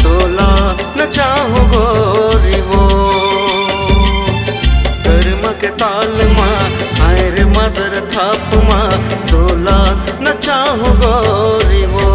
तोला न चाहो गोरी वो। कर्म के ताल माँ हाय रे मदर थाप माँ तोला न चाहो गोरी वो।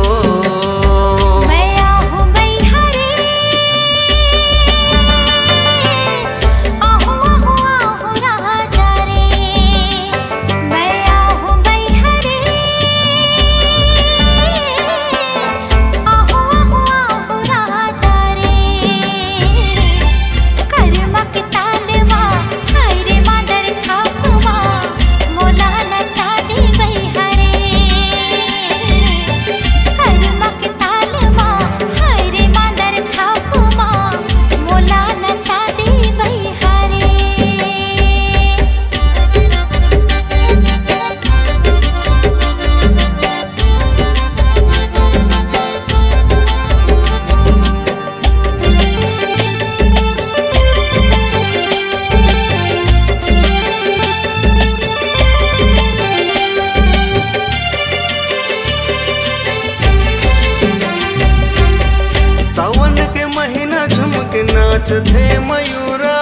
सावन के महीना झुमक नाच थे मयूरा,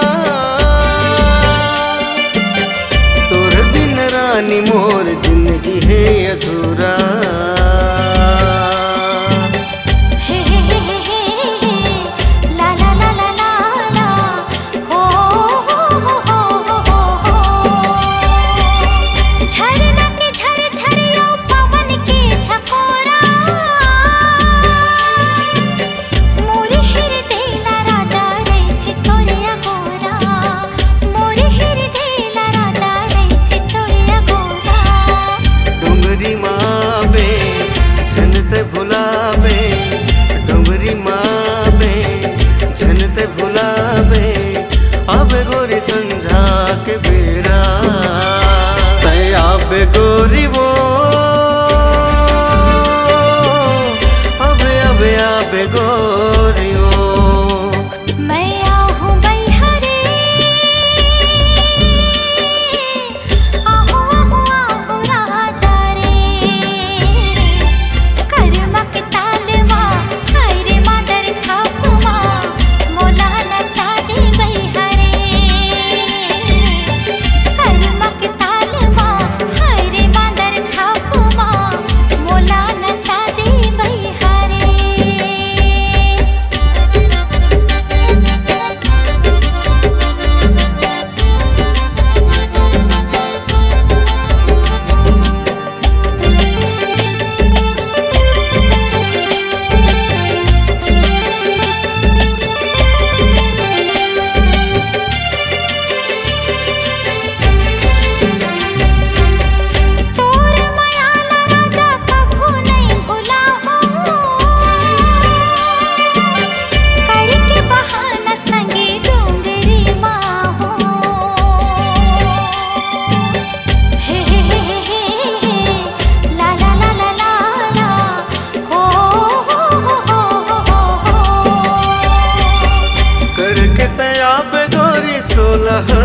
तोर बिन रानी मोर जिंदगी है अधूरा। भुलावे डोंगरी माँ बे झनते भुलावे अब गोरी संझा के बेरा अब गोरी वो अब गोरी वो।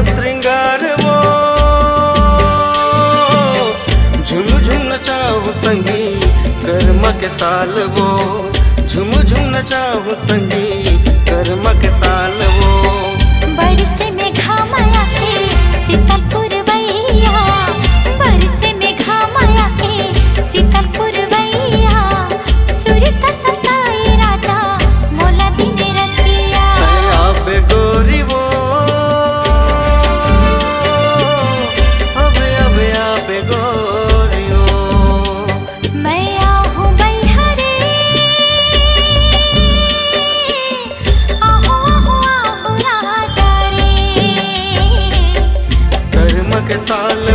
श्रृंगार वो झुम झुम नचाहूँ संगी कर्म के ताल वो झुम झुम नचाहूँ संगी कर्म के ताल वो। बरसे में घामाया के सीतापुर वैया, बरसे में घामाया के सीतापुर वैया, सुरता सताए राजा मोला दिन रतिया। अब गोरी वो के ताल